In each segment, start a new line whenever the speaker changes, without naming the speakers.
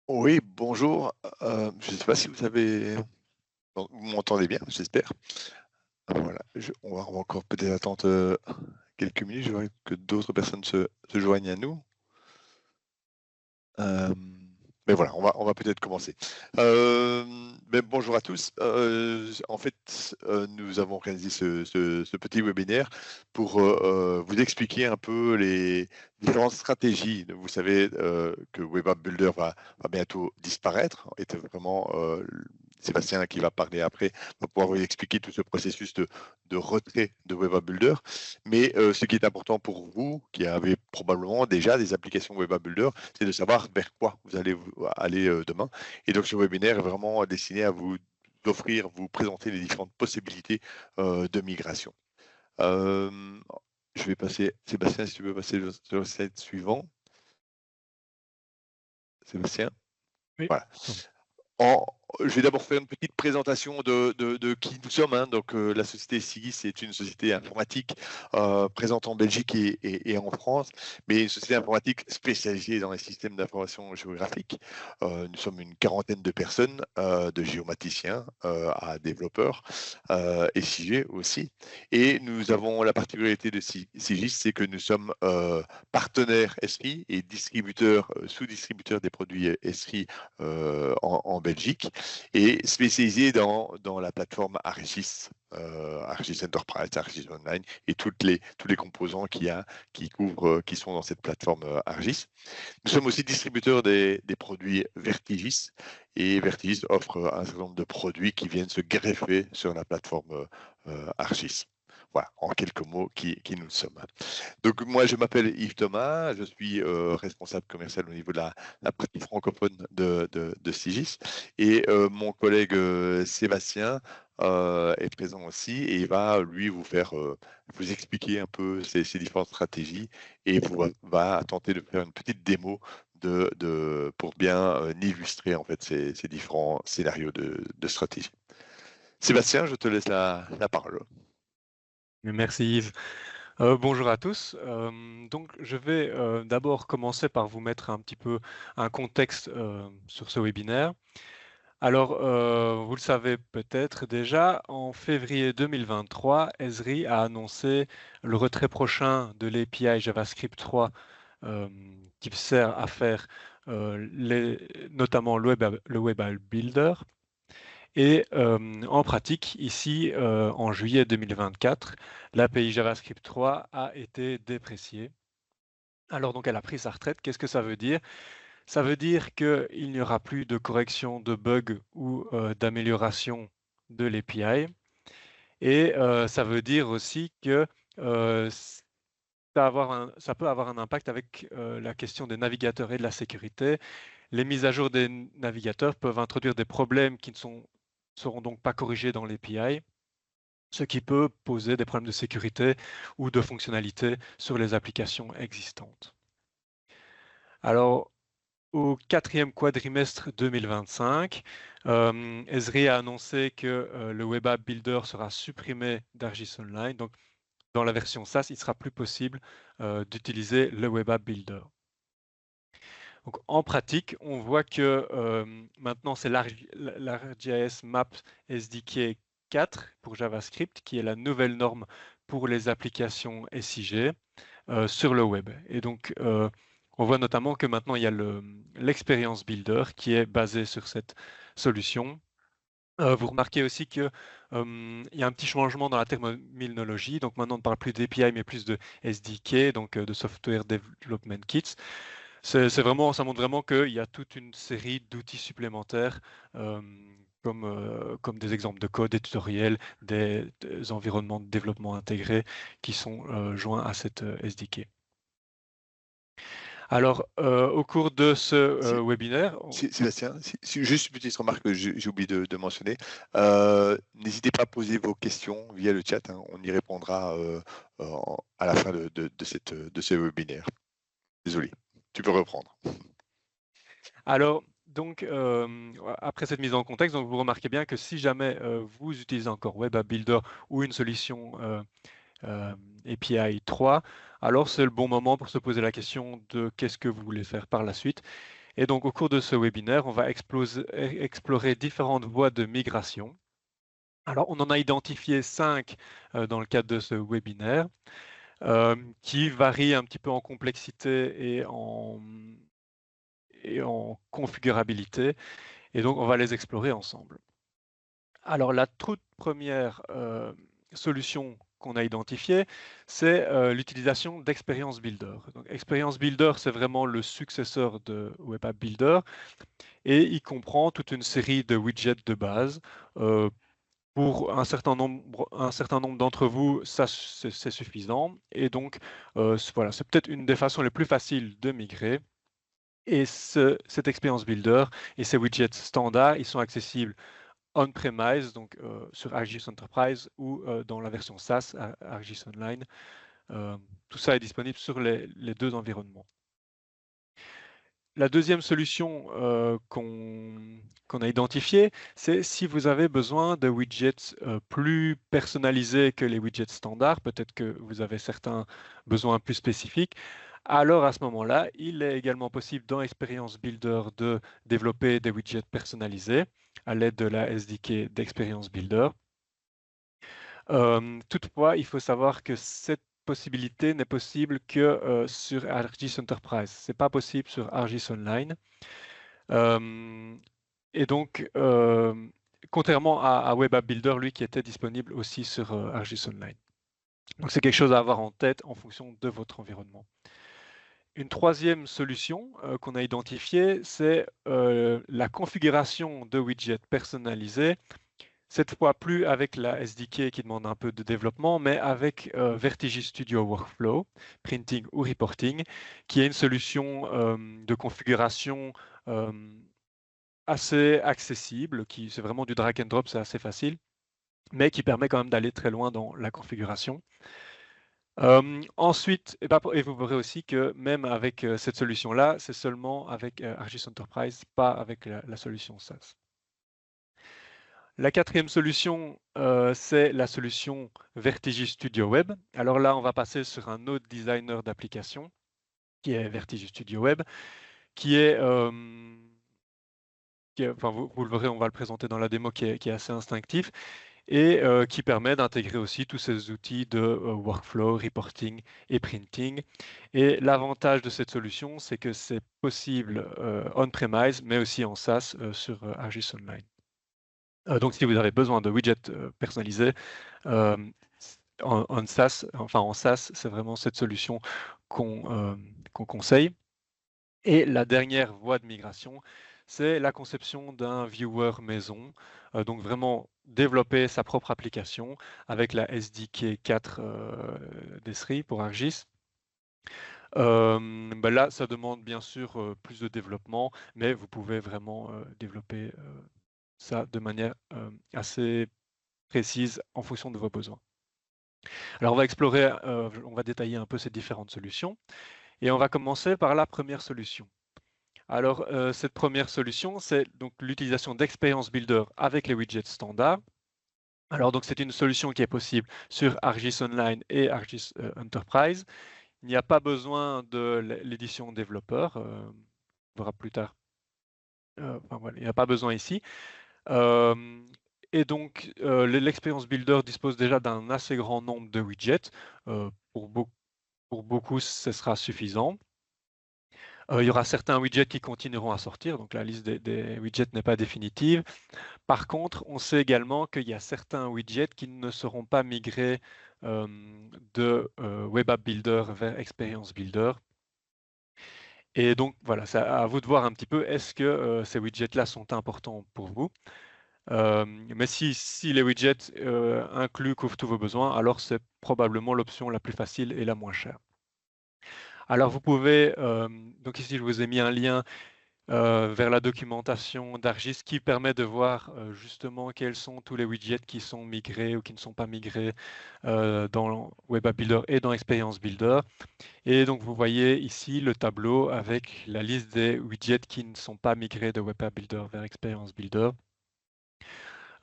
Oui, bonjour. Je ne sais pas si vous avez bon, vous m'entendez bien, j'espère. Voilà, on va encore peut-être attendre, quelques minutes. Je vois que d'autres personnes se joignent à nous. Mais voilà, on va peut-être commencer. Bonjour à tous. En fait, nous avons organisé ce petit webinaire pour, vous expliquer un peu les différentes stratégies. Vous savez, que Web App Builder va bientôt disparaître et c'est vraiment, Sébastien qui va parler après, va pouvoir vous expliquer tout ce processus de retrait de Web App Builder. Mais, ce qui est important pour vous, qui avez probablement déjà des applications Web App Builder, c'est de savoir vers quoi vous allez aller demain. Et donc, ce webinaire est vraiment destiné à vous offrir, vous présenter les différentes possibilités de migration. Euh, je vais passer, Sébastien, si tu veux passer sur le slide suivant. Sébastien,
Oui.
voilà. En- je vais d'abord faire une petite présentation de qui nous sommes. Donc, la société SIGI, c'est une société informatique présente en Belgique et en France, mais une société informatique spécialisée dans les systèmes d'information géographique. Nous sommes une quarantaine de personnes, de géomaticiens à développeurs, SIG aussi. Et nous avons la particularité de SIGI, c'est que nous sommes partenaires SRI et distributeurs, sous-distributeurs des produits SRI en Belgique et spécialisé dans la plateforme Argis, Argis Enterprise, Argis Online et tous les composants qui sont dans cette plateforme Argis. Nous sommes aussi distributeurs des produits Vertigis et Vertigis offre un certain nombre de produits qui viennent se greffer sur la plateforme Argis. Voilà, en quelques mots, qui nous sommes. Donc moi, je m'appelle Yves Thomas, je suis responsable commercial au niveau de la partie francophone de Sigis. Et mon collègue Sébastien est présent aussi et il va, lui, vous expliquer un peu ces différentes stratégies et va tenter de faire une petite démo pour bien illustrer en fait ces différents scénarios de stratégie. Sébastien, je te laisse la parole.
Merci Yves. Bonjour à tous. Donc je vais d'abord commencer par vous mettre un petit peu un contexte sur ce webinaire. Alors, vous le savez peut-être déjà, en février 2023, Esri a annoncé le retrait prochain de l'API JavaScript 3 qui sert à faire notamment le Web App Builder. Et en pratique, ici, en juillet 2024, l'API JavaScript 3 a été dépréciée. Alors donc elle a pris sa retraite. Qu'est-ce que ça veut dire? Ça veut dire qu'il n'y aura plus de correction de bugs ou d'amélioration de l'API. Et ça veut dire aussi que ça peut avoir un impact avec la question des navigateurs et de la sécurité. Les mises à jour des navigateurs peuvent introduire des problèmes qui ne seront donc pas corrigés dans l'API, ce qui peut poser des problèmes de sécurité ou de fonctionnalité sur les applications existantes. Alors, au quatrième quadrimestre 2025, Esri a annoncé que le Web App Builder sera supprimé d'Argis Online. Donc, dans la version SaaS, il sera plus possible d'utiliser le Web App Builder. Donc, en pratique, on voit que maintenant, c'est l'ArcGIS Map SDK 4 pour JavaScript qui est la nouvelle norme pour les applications SIG sur le web. Et donc, on voit notamment que maintenant, il y a l'Experience Builder qui est basé sur cette solution. Vous remarquez aussi qu'il y a un petit changement dans la terminologie. Donc maintenant, on ne parle plus d'API, mais plus de SDK, donc de Software Development Kits. Ça montre vraiment qu'il y a toute une série d'outils supplémentaires, comme des exemples de code, des tutoriels, des environnements de développement intégrés qui sont joints à cette SDK. Alors, au cours de ce webinaire,
Sébastien, juste une petite remarque que j'ai oublié de mentionner. N'hésitez pas à poser vos questions via le chat. Hein, on y répondra à la fin de ce webinaire. Désolé, tu peux reprendre.
alors, donc, après cette mise en contexte, donc vous remarquez bien que si jamais vous utilisez encore Web App Builder ou une solution API 3, alors c'est le bon moment pour se poser la question de qu'est-ce que vous voulez faire par la suite. Et donc, au cours de ce webinaire, on va explorer différentes voies de migration. Alors, on en a identifié 5 dans le cadre de ce webinaire, qui varient un petit peu en complexité et en configurabilité. Et donc, on va les explorer ensemble. Alors, la toute première solution qu'on a identifiée, c'est l'utilisation d'Experience Builder. Donc, Experience Builder, c'est vraiment le successeur de Web App Builder et il comprend toute une série de widgets de base. Pour un certain nombre d'entre vous, ça c'est suffisant. Et donc, voilà, c'est peut-être une des façons les plus faciles de migrer. Et cette Experience Builder et ces widgets standards, ils sont accessibles on-premise, donc sur ArcGIS Enterprise ou dans la version SaaS, ArcGIS Online. Tout ça est disponible sur les 2 environnements. La deuxième solution qu'on a identifiée, c'est si vous avez besoin de widgets plus personnalisés que les widgets standards, peut-être que vous avez certains besoins plus spécifiques, alors à ce moment-là, il est également possible dans Experience Builder de développer des widgets personnalisés à l'aide de la SDK d'Experience Builder. Toutefois, il faut savoir que cette possibilité n'est possible que sur ArcGIS Enterprise. Ce n'est pas possible sur ArcGIS Online. Et donc, contrairement à Web App Builder, lui, qui était disponible aussi sur ArcGIS Online. Donc, c'est quelque chose à avoir en tête en fonction de votre environnement. Une troisième solution qu'on a identifiée, c'est la configuration de widgets personnalisés, cette fois plus avec la SDK qui demande un peu de développement, mais avec Vertigis Studio Workflow, Printing ou Reporting, qui est une solution de configuration assez accessible, c'est vraiment du drag and drop, c'est assez facile, mais qui permet quand même d'aller très loin dans la configuration. Ensuite, et vous verrez aussi que même avec cette solution-là, c'est seulement avec ArcGIS Enterprise, pas avec la solution SaaS. La quatrième solution, c'est la solution Vertigis Studio Web. Alors là, on va passer sur un autre designer d'application, qui est Vertigis Studio Web, qui est, enfin, vous le verrez, on va le présenter dans la démo, qui est assez instinctif, et qui permet d'intégrer aussi tous ces outils de workflow, reporting et printing. Et l'avantage de cette solution, c'est que c'est possible on-premise, mais aussi en SaaS sur ArcGIS Online. Donc, si vous avez besoin de widgets personnalisés en SaaS, c'est vraiment cette solution qu'on conseille. Et la dernière voie de migration, c'est la conception d'un viewer maison. Donc vraiment développer sa propre application avec la SDK 4 d'Esri pour ArcGIS. Là, ça demande bien sûr plus de développement, mais vous pouvez vraiment développer ça de manière assez précise en fonction de vos besoins. Alors on va explorer, on va détailler un peu ces différentes solutions et on va commencer par la première solution. Alors, cette première solution, c'est donc l'utilisation d'Experience Builder avec les widgets standards. Alors, donc, c'est une solution qui est possible sur ArcGIS Online et ArcGIS Enterprise. Il n'y a pas besoin de l'édition développeur. On verra plus tard. Enfin, voilà, il n'y a pas besoin ici. Et donc, l'Experience Builder dispose déjà d'un assez grand nombre de widgets. Pour beaucoup, ce sera suffisant. Il y aura certains widgets qui continueront à sortir, donc la liste des widgets n'est pas définitive. Par contre, on sait également qu'il y a certains widgets qui ne seront pas migrés de Web App Builder vers Experience Builder. Et donc voilà, c'est à vous de voir un petit peu, est-ce que ces widgets-là sont importants pour vous? Mais si les widgets incluent, couvrent tous vos besoins, alors c'est probablement l'option la plus facile et la moins chère. Alors vous pouvez, donc ici je vous ai mis un lien vers la documentation d'ArcGIS qui permet de voir justement quels sont tous les widgets qui sont migrés ou qui ne sont pas migrés dans Web App Builder et dans Experience Builder. Et donc vous voyez ici le tableau avec la liste des widgets qui ne sont pas migrés de Web App Builder vers Experience Builder.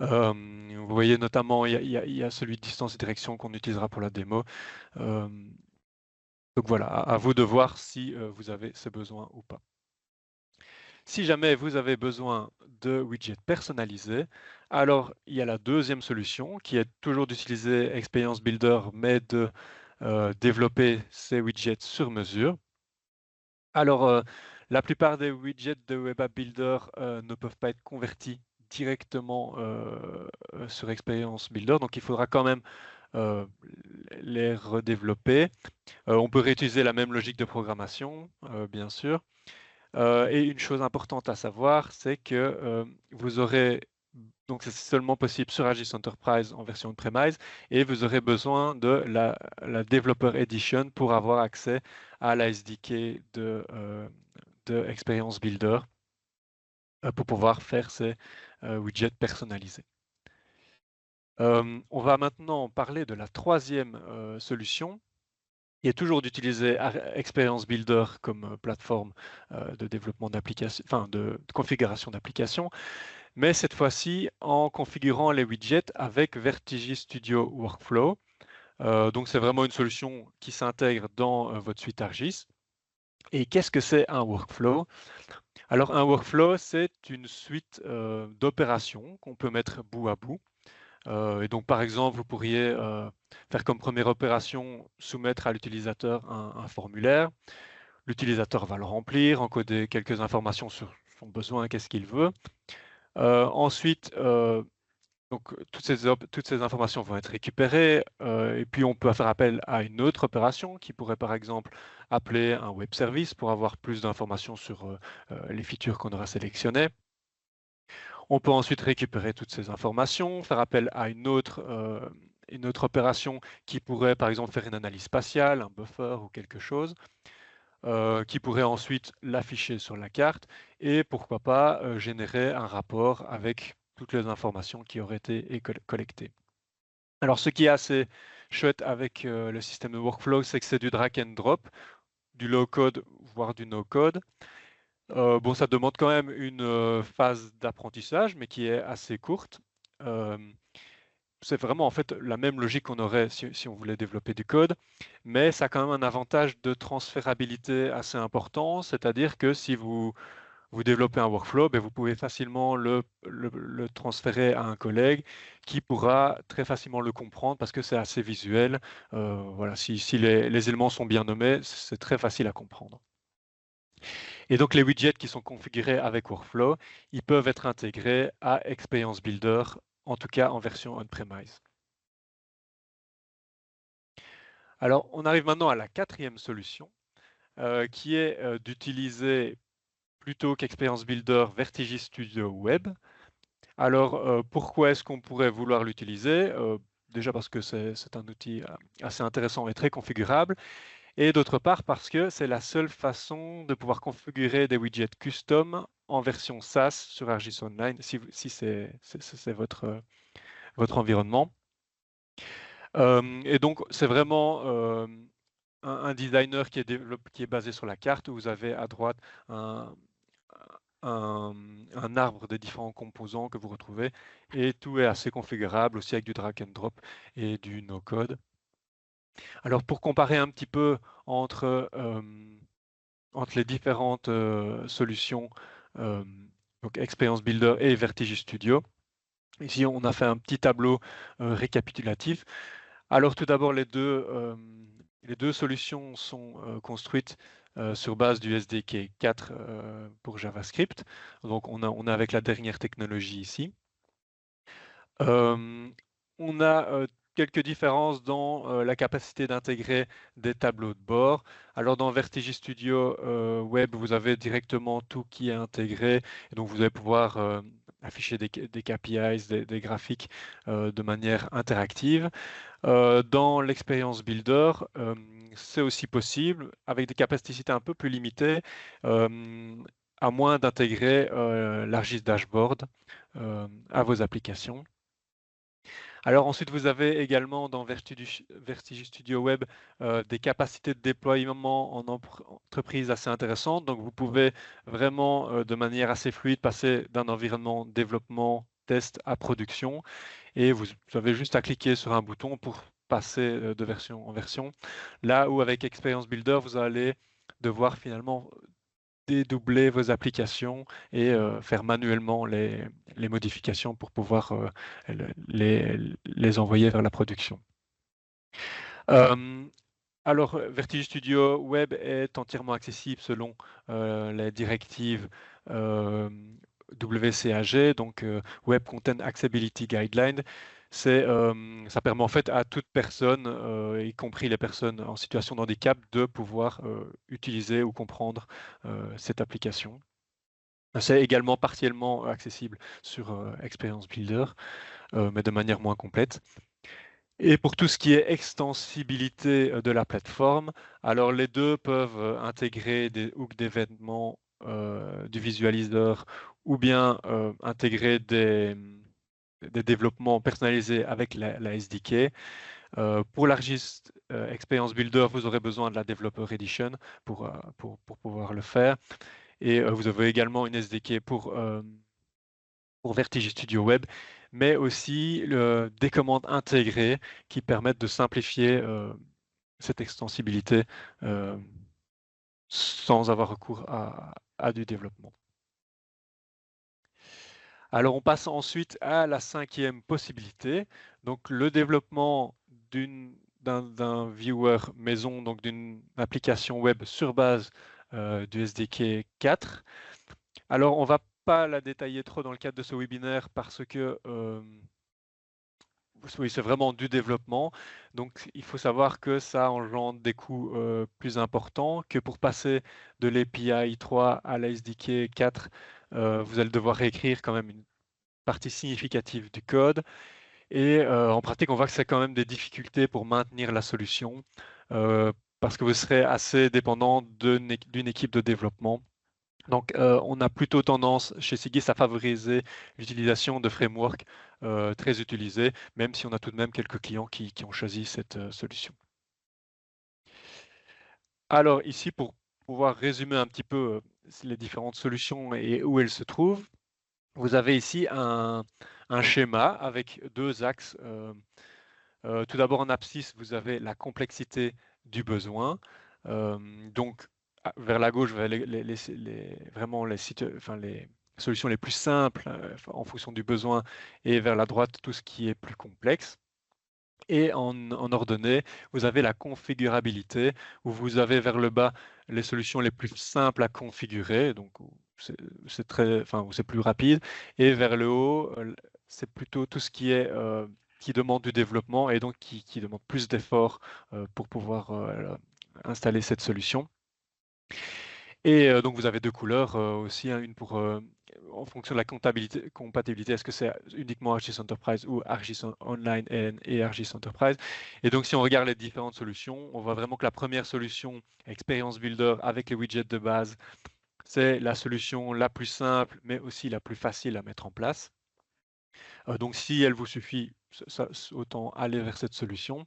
Vous voyez notamment, il y a celui de distance et direction qu'on utilisera pour la démo. Donc voilà, à vous de voir si vous avez ces besoins ou pas. Si jamais vous avez besoin de widgets personnalisés, alors il y a la deuxième solution qui est toujours d'utiliser Experience Builder, mais de développer ces widgets sur mesure. Alors, la plupart des widgets de Web App Builder ne peuvent pas être convertis directement sur Experience Builder, donc il faudra quand même euh, les redévelopper. On peut réutiliser la même logique de programmation, bien sûr. Et une chose importante à savoir, c'est que vous aurez, donc c'est seulement possible sur Agis Enterprise en version on-premise, et vous aurez besoin de la Developer Edition pour avoir accès à la SDK de Experience Builder pour pouvoir faire ces widgets personnalisés. On va maintenant parler de la troisième solution, qui est toujours d'utiliser Experience Builder comme plateforme de développement d'applications, enfin de configuration d'applications, mais cette fois-ci en configurant les widgets avec Vertige Studio Workflow. Donc c'est vraiment une solution qui s'intègre dans votre suite ArcGIS. Et qu'est-ce que c'est un workflow? Alors un workflow, c'est une suite d'opérations qu'on peut mettre bout à bout. Et donc, par exemple, vous pourriez faire comme première opération, soumettre à l'utilisateur un formulaire. L'utilisateur va le remplir, encoder quelques informations sur son besoin, qu'est-ce qu'il veut. Ensuite, donc, toutes ces informations vont être récupérées et puis on peut faire appel à une autre opération qui pourrait par exemple appeler un web service pour avoir plus d'informations sur les features qu'on aura sélectionnées. On peut ensuite récupérer toutes ces informations, faire appel à une autre opération qui pourrait par exemple faire une analyse spatiale, un buffer ou quelque chose, qui pourrait ensuite l'afficher sur la carte et pourquoi pas générer un rapport avec toutes les informations qui auraient été collectées. Alors ce qui est assez chouette avec le système de workflow, c'est que c'est du drag and drop, du low code voire du no code. Bon, ça demande quand même une phase d'apprentissage, mais qui est assez courte. C'est vraiment en fait la même logique qu'on aurait si on voulait développer du code, mais ça a quand même un avantage de transférabilité assez important, c'est-à-dire que si vous développez un workflow, ben vous pouvez facilement le transférer à un collègue qui pourra très facilement le comprendre parce que c'est assez visuel. Voilà, si les éléments sont bien nommés, c'est très facile à comprendre. Et donc les widgets qui sont configurés avec Workflow, ils peuvent être intégrés à Experience Builder, en tout cas en version on-premise. Alors on arrive maintenant à la quatrième solution, qui est d'utiliser plutôt qu'Experience Builder Vertige Studio Web. Alors pourquoi est-ce qu'on pourrait vouloir l'utiliser? Déjà parce que c'est un outil assez intéressant et très configurable. Et d'autre part parce que c'est la seule façon de pouvoir configurer des widgets custom en version SaaS sur ArcGIS Online, si c'est votre environnement. Et donc, c'est vraiment un designer qui est basé sur la carte, où vous avez à droite un arbre des différents composants que vous retrouvez, et tout est assez configurable, aussi avec du drag and drop et du no-code. Alors, pour comparer un petit peu entre les différentes solutions, donc Experience Builder et Vertige Studio. Ici, on a fait un petit tableau récapitulatif. Alors tout d'abord, les deux solutions sont construites sur base du SDK 4 pour JavaScript. Donc on a avec la dernière technologie ici. On a quelques différences dans la capacité d'intégrer des tableaux de bord. Alors dans Vertige Studio Web, vous avez directement tout qui est intégré. Et donc vous allez pouvoir afficher des KPIs, des graphiques de manière interactive. Dans l'Experience Builder, c'est aussi possible, avec des capacités un peu plus limitées, à moins d'intégrer l'ArcGIS Dashboard à vos applications. Alors ensuite, vous avez également dans Vertige Studio Web des capacités de déploiement en entreprise assez intéressantes. Donc vous pouvez vraiment de manière assez fluide passer d'un environnement développement, test à production. Et vous avez juste à cliquer sur un bouton pour passer de version en version. Là où avec Experience Builder, vous allez devoir finalement dédoubler vos applications et faire manuellement les modifications pour pouvoir les envoyer vers la production. Alors, Vertige Studio Web est entièrement accessible selon les directives WCAG, donc Web Content Accessibility Guideline. Ça permet en fait à toute personne, y compris les personnes en situation de handicap, de pouvoir utiliser ou comprendre cette application. C'est également partiellement accessible sur Experience Builder, mais de manière moins complète. Et pour tout ce qui est extensibilité de la plateforme, alors les deux peuvent intégrer des hooks d'événements du visualiseur ou bien intégrer des développements personnalisés avec la SDK. Pour l'ArcGIS Experience Builder, vous aurez besoin de la Developer Edition pour pouvoir le faire. Et vous avez également une SDK pour Vertige Studio Web, mais aussi des commandes intégrées qui permettent de simplifier cette extensibilité sans avoir recours à du développement. Alors on passe ensuite à la 5e possibilité, donc le développement d'un viewer maison, donc d'une application web sur base du SDK 4. Alors on va pas la détailler trop dans le cadre de ce webinaire parce que oui, c'est vraiment du développement. Donc, il faut savoir que ça engendre des coûts plus importants, que pour passer de l'API 3 à la SDK 4, vous allez devoir réécrire quand même une partie significative du code. Et en pratique, on voit que c'est quand même des difficultés pour maintenir la solution parce que vous serez assez dépendant d'une équipe de développement. Donc, on a plutôt tendance chez Sigis à favoriser l'utilisation de frameworks très utilisés, même si on a tout de même quelques clients qui ont choisi cette solution. Alors ici, pour pouvoir résumer un petit peu les différentes solutions et où elles se trouvent, vous avez ici un schéma avec deux axes. Tout d'abord, en abscisse, vous avez la complexité du besoin. Donc, vers la gauche, vous avez vraiment les solutions les plus simples en fonction du besoin, et vers la droite, tout ce qui est plus complexe. Et en ordonnée, vous avez la configurabilité, où vous avez vers le bas les solutions les plus simples à configurer, donc c'est plus rapide, et vers le haut, c'est plutôt tout ce qui est qui demande du développement et donc qui demande plus d'efforts pour pouvoir installer cette solution. Et donc vous avez deux couleurs aussi, hein, une pour en fonction de la compatibilité, est-ce que c'est uniquement ArcGIS Enterprise ou ArcGIS Online et ArcGIS Enterprise. Et donc si on regarde les différentes solutions, on voit vraiment que la première solution, Experience Builder avec les widgets de base, c'est la solution la plus simple, mais aussi la plus facile à mettre en place. Donc si elle vous suffit, autant aller vers cette solution.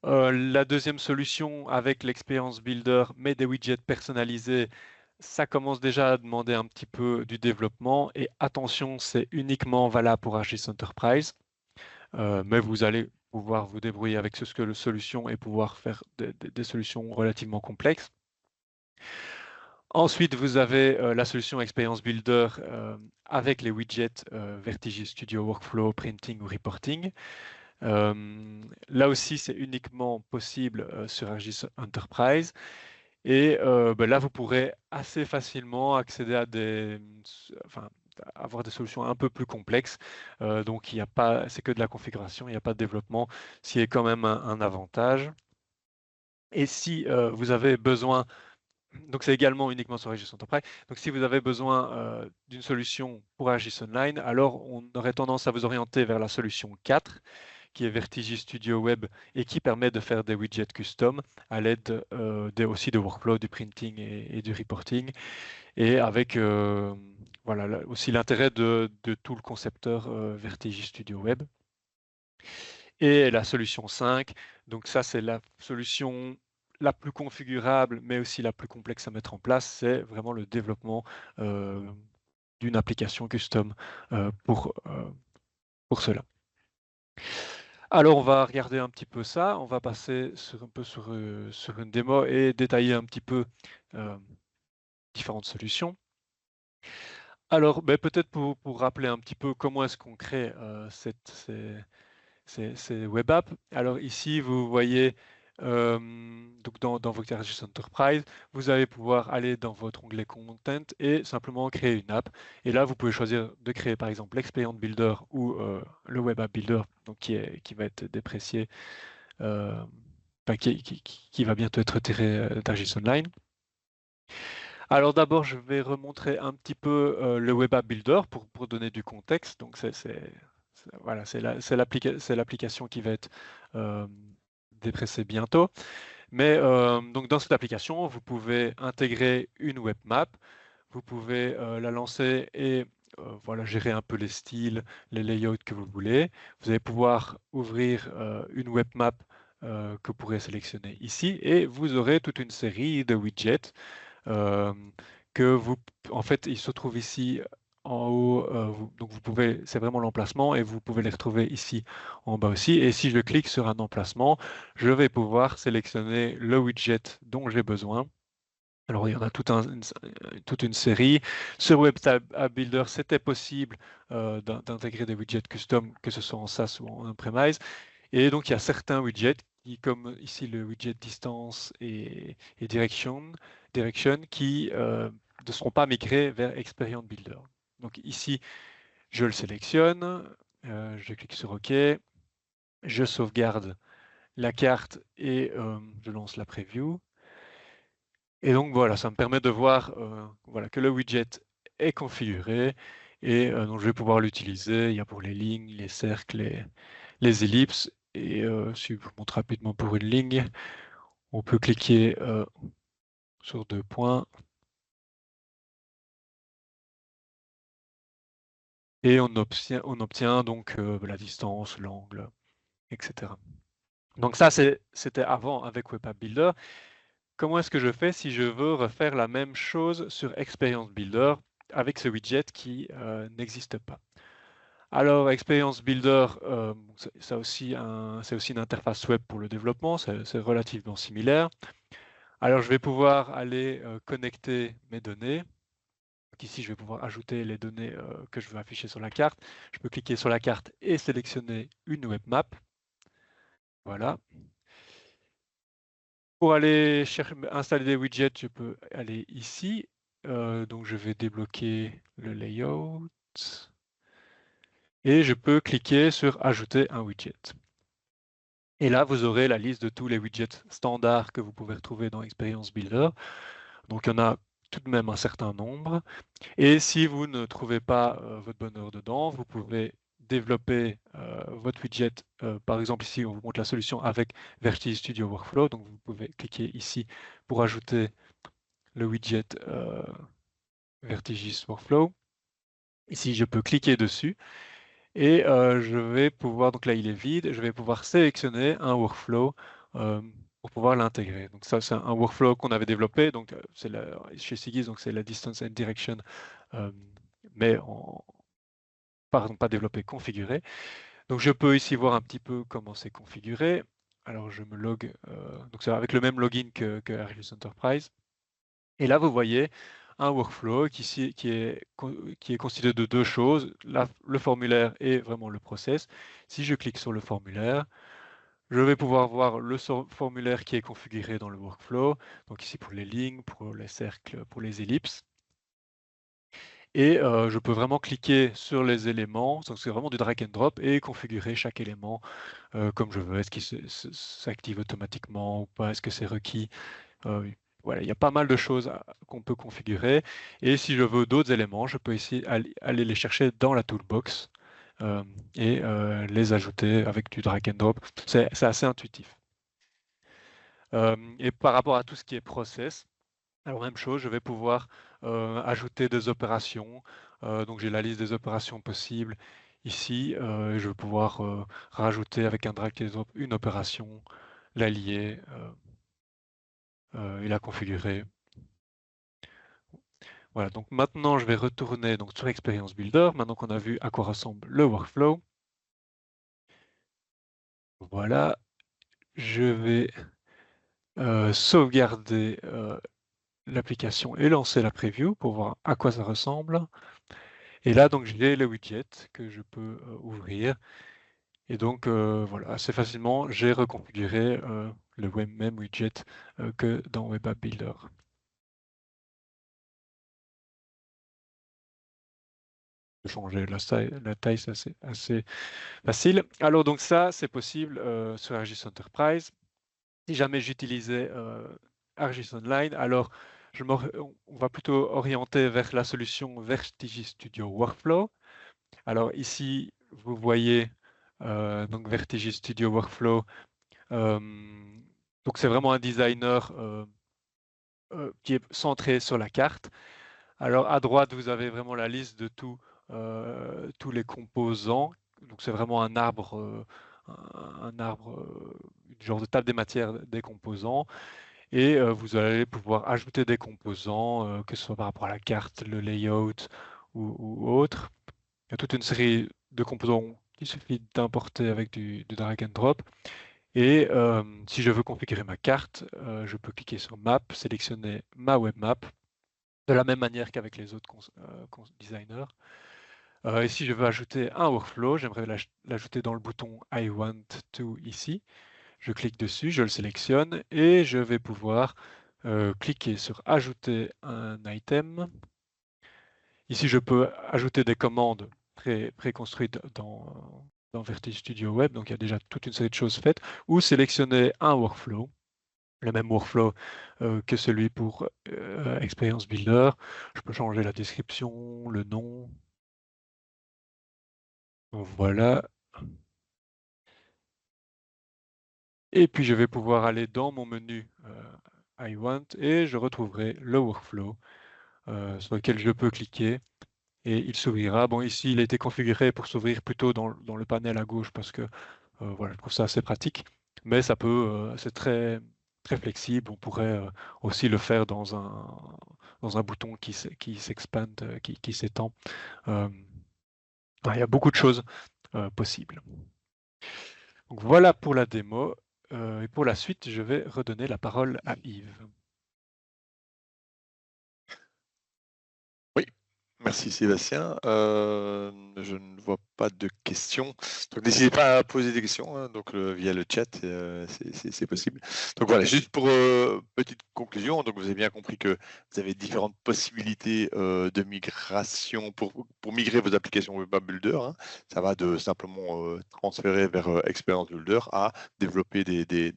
La deuxième solution avec l'Experience Builder, mais des widgets personnalisés, ça commence déjà à demander un petit peu du développement. Et attention, c'est uniquement valable pour ArcGIS Enterprise. Mais vous allez pouvoir vous débrouiller avec ce que la solution et pouvoir faire des solutions relativement complexes. Ensuite, vous avez la solution Experience Builder avec les widgets Vertige Studio Workflow, Printing ou Reporting. Là aussi, c'est uniquement possible sur ArcGIS Enterprise. Et là, vous pourrez assez facilement accéder à avoir des solutions un peu plus complexes. Donc, il n'y a pas, c'est que de la configuration, il n'y a pas de développement, ce qui est quand même un avantage. Et si vous avez besoin, donc c'est également uniquement sur ArcGIS Enterprise, donc si vous avez besoin d'une solution pour ArcGIS Online, alors on aurait tendance à vous orienter vers la solution 4, qui est Vertige Studio Web et qui permet de faire des widgets custom à l'aide aussi de workflow, du printing et du reporting. Et avec voilà, aussi l'intérêt de tout le concepteur Vertige Studio Web. Et la solution 5, donc ça c'est la solution la plus configurable, mais aussi la plus complexe à mettre en place, c'est vraiment le développement d'une application custom pour cela. Alors, on va regarder un petit peu ça. On va passer sur une démo et détailler un petit peu différentes solutions. Alors, peut-être pour rappeler un petit peu comment est-ce qu'on crée ces web apps. Alors ici, vous voyez, donc dans votre Regis Enterprise, vous allez pouvoir aller dans votre onglet Content et simplement créer une app. Et là, vous pouvez choisir de créer par exemple l'Experience Builder ou le Web App Builder, donc qui va être déprécié, qui va bientôt être retiré d'Argis Online. Alors d'abord, je vais remontrer un petit peu le Web App Builder pour donner du contexte. Donc voilà, c'est l'application qui va être déprécée bientôt. Mais donc dans cette application, vous pouvez intégrer une web map, vous pouvez la lancer et voilà, gérer un peu les styles, les layouts que vous voulez. Vous allez pouvoir ouvrir une web map que vous pourrez sélectionner ici et vous aurez toute une série de widgets euh, en fait, ils se trouvent ici en haut, donc vous pouvez, c'est vraiment l'emplacement et vous pouvez les retrouver ici en bas aussi. Et si je clique sur un emplacement, je vais pouvoir sélectionner le widget dont j'ai besoin. Alors, il y en a toute une série. Sur Web App Builder, c'était possible d'intégrer des widgets custom, que ce soit en SaaS ou en on-premise. Et donc, il y a certains widgets qui, comme ici le widget distance et direction, qui ne seront pas migrés vers Experience Builder. Donc ici, je le sélectionne, je clique sur OK, je sauvegarde la carte et je lance la preview. Et donc voilà, ça me permet de voir voilà, que le widget est configuré et donc je vais pouvoir l'utiliser. Il y a pour les lignes, les cercles, les ellipses. Et si je vous montre rapidement pour une ligne, on peut cliquer sur 2 points et on obtient donc la distance, l'angle, etc. Donc ça, c'était avant avec Web App Builder. Comment est-ce que je fais si je veux refaire la même chose sur Experience Builder avec ce widget qui n'existe pas? Alors, Experience Builder, c'est aussi une interface web pour le développement, c'est relativement similaire. Alors, je vais pouvoir aller connecter mes données. Donc ici, je vais pouvoir ajouter les données que je veux afficher sur la carte. Je peux cliquer sur la carte et sélectionner une web map. Voilà. Pour aller installer des widgets, je peux aller ici. Donc, je vais débloquer le layout. Et je peux cliquer sur Ajouter un widget. Et là, vous aurez la liste de tous les widgets standards que vous pouvez retrouver dans Experience Builder. Donc, il y en a tout de même un certain nombre. Et si vous ne trouvez pas votre bonheur dedans, vous pouvez développer votre widget. Par exemple, ici, on vous montre la solution avec Vertige Studio Workflow. Donc, vous pouvez cliquer ici pour ajouter le widget Vertigis Workflow. Ici, je peux cliquer dessus. Et je vais pouvoir, donc là il est vide, je vais pouvoir sélectionner un workflow pour pouvoir l'intégrer. Donc ça c'est un workflow qu'on avait développé, donc chez Sigis, donc c'est la distance and direction, mais pardon, pas développé, configuré. Donc je peux ici voir un petit peu comment c'est configuré. Alors je me log, donc c'est avec le même login que Argus Enterprise. Et là vous voyez un workflow qui est constitué de deux choses, le formulaire et vraiment le process. Si je clique sur le formulaire, je vais pouvoir voir le formulaire qui est configuré dans le workflow, donc ici pour les lignes, pour les cercles, pour les ellipses. Et je peux vraiment cliquer sur les éléments, donc c'est vraiment du drag and drop, et configurer chaque élément comme je veux. Est-ce qu'il s'active automatiquement ou pas? Est-ce que c'est requis? Voilà, il y a pas mal de choses qu'on peut configurer. Et si je veux d'autres éléments, je peux ici aller les chercher dans la toolbox et les ajouter avec du drag and drop. C'est assez intuitif. Et par rapport à tout ce qui est process, alors même chose, je vais pouvoir ajouter des opérations. Donc j'ai la liste des opérations possibles ici. Je vais pouvoir rajouter avec un drag and drop une opération, la lier et la configurer. Voilà, donc maintenant je vais retourner donc, sur Experience Builder, maintenant qu'on a vu à quoi ressemble le workflow. Voilà, je vais sauvegarder l'application et lancer la preview pour voir à quoi ça ressemble. Et là, donc, j'ai le widget que je peux ouvrir. Et donc, voilà, assez facilement, j'ai reconfiguré le même widget que dans Web App Builder. Changer la taille, c'est assez facile. Alors, donc ça, c'est possible sur ArcGIS Enterprise. Si jamais j'utilisais ArcGIS Online, alors on va plutôt orienter vers la solution Vertige Studio Workflow. Alors ici, vous voyez donc Vertige Studio Workflow. Donc c'est vraiment un designer qui est centré sur la carte. Alors à droite, vous avez vraiment la liste de tous les composants. Donc c'est vraiment un arbre, une genre de table des matières des composants. Et vous allez pouvoir ajouter des composants, que ce soit par rapport à la carte, le layout ou autre. Il y a toute une série de composants qu'il suffit d'importer avec du drag and drop. Et si je veux configurer ma carte, je peux cliquer sur Map, sélectionner ma web map, de la même manière qu'avec les autres designers. Et si je veux ajouter un workflow, j'aimerais l'ajouter dans le bouton I want to ici. Je clique dessus, je le sélectionne et je vais pouvoir cliquer sur ajouter un item. Ici, je peux ajouter des commandes préconstruites dans Vertige Studio Web, donc il y a déjà toute une série de choses faites, ou sélectionner un workflow, le même workflow que celui pour Experience Builder. Je peux changer la description, le nom. Voilà. Et puis, je vais pouvoir aller dans mon menu I want et je retrouverai le workflow sur lequel je peux cliquer et il s'ouvrira. Bon, ici, il a été configuré pour s'ouvrir plutôt dans le panel à gauche parce que voilà, je trouve ça assez pratique, mais ça peut, c'est très flexible. On pourrait aussi le faire dans un bouton qui s'expande, qui s'étend. Il y a beaucoup de choses possibles. Donc voilà pour la démo. Et pour la suite, je vais redonner la parole à Yves.
Oui, merci Sébastien. Je ne vois pas de questions. Donc n'hésitez pas à poser des questions hein, donc, via le chat, c'est possible. Donc voilà, juste pour petite conclusion, donc vous avez bien compris que vous avez différentes possibilités de migration pour migrer vos applications Web App Builder. Hein. Ça va de simplement transférer vers Experience Builder à développer des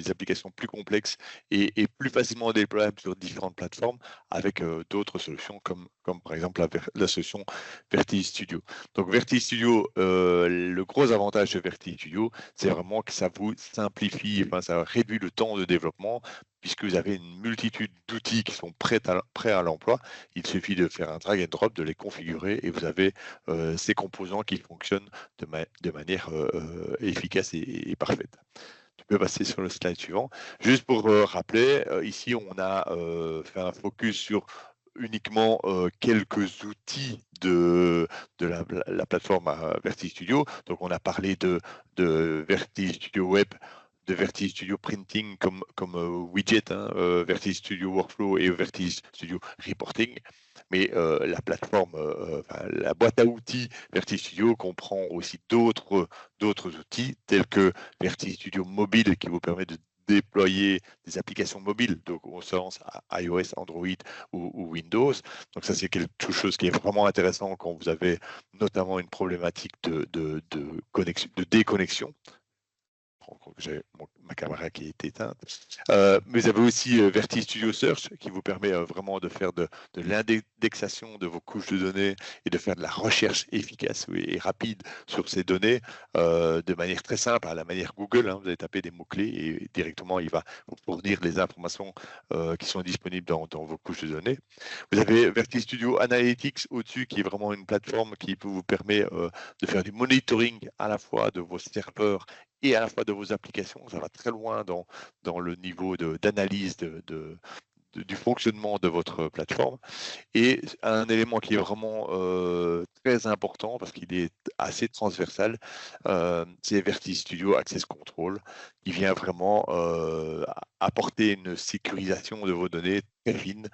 applications plus complexes et plus facilement déployables sur différentes plateformes avec d'autres solutions comme par exemple la solution Vertige Studio. Donc Vertige Studio, le gros avantage de Vertige Studio, c'est vraiment que ça vous simplifie, enfin, ça réduit le temps de développement puisque vous avez une multitude d'outils qui sont prêts à l'emploi. Il suffit de faire un drag and drop, de les configurer et vous avez ces composants qui fonctionnent de manière efficace et parfaite. Tu peux passer sur le slide suivant. Juste pour rappeler, ici, on a fait un focus sur uniquement quelques outils de la plateforme Vertige Studio. Donc, on a parlé de Vertige Studio Web, de Vertige Studio Printing comme widget, hein, Vertige Studio Workflow et Vertige Studio Reporting. Mais la plateforme, la boîte à outils Vertige Studio comprend aussi d'autres outils tels que Vertige Studio Mobile qui vous permet de déployer des applications mobiles, donc au sens iOS, Android ou Windows. Donc ça, c'est quelque chose qui est vraiment intéressant quand vous avez notamment une problématique de déconnexion. J'ai ma caméra qui est éteinte. Mais vous avez aussi Vertige Studio Search qui vous permet vraiment de faire de l'indexation de vos couches de données et de faire de la recherche efficace et rapide sur ces données de manière très simple, à la manière Google. Hein. Vous allez taper des mots-clés et directement, il va vous fournir les informations qui sont disponibles dans vos couches de données. Vous avez Vertige Studio Analytics au-dessus qui est vraiment une plateforme qui vous permet de faire du monitoring à la fois de vos serveurs et à la fois de vos applications. Ça va très loin dans le niveau d'analyse de du fonctionnement de votre plateforme. Et un élément qui est vraiment très important parce qu'il est assez transversal, c'est Verti Studio Access Control qui vient vraiment apporter une sécurisation de vos données très fine.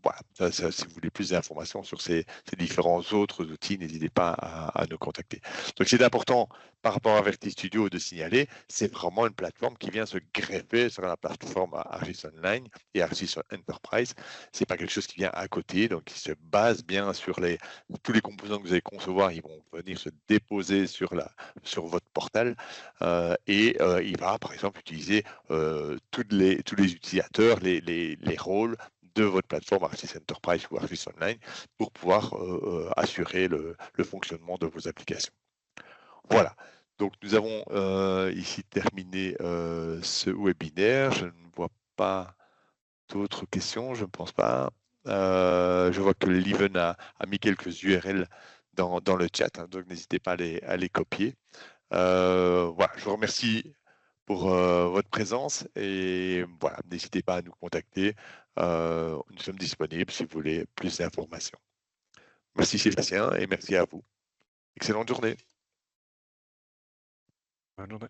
Voilà, si vous voulez plus d'informations sur ces différents autres outils, n'hésitez pas à nous contacter. Donc c'est important par rapport à Verti Studio de signaler, c'est vraiment une plateforme qui vient se greffer sur la plateforme Arcis Online et Arcis Enterprise. C'est pas quelque chose qui vient à côté, donc il se base bien sur tous les composants que vous allez concevoir, ils vont venir se déposer sur votre portal et il va par exemple utiliser tous les utilisateurs, les rôles de votre plateforme Arcis Enterprise ou Arcis Online pour pouvoir assurer le fonctionnement de vos applications. Voilà. Donc nous avons ici terminé ce webinaire. Je ne vois pas d'autres questions, je ne pense pas. Je vois que Leven a mis quelques URL dans le chat, hein, donc n'hésitez pas à les copier. Voilà, je vous remercie pour votre présence et voilà, n'hésitez pas à nous contacter. Nous sommes disponibles si vous voulez plus d'informations. Merci Sébastien et merci à vous. Excellente journée.
Bonne journée.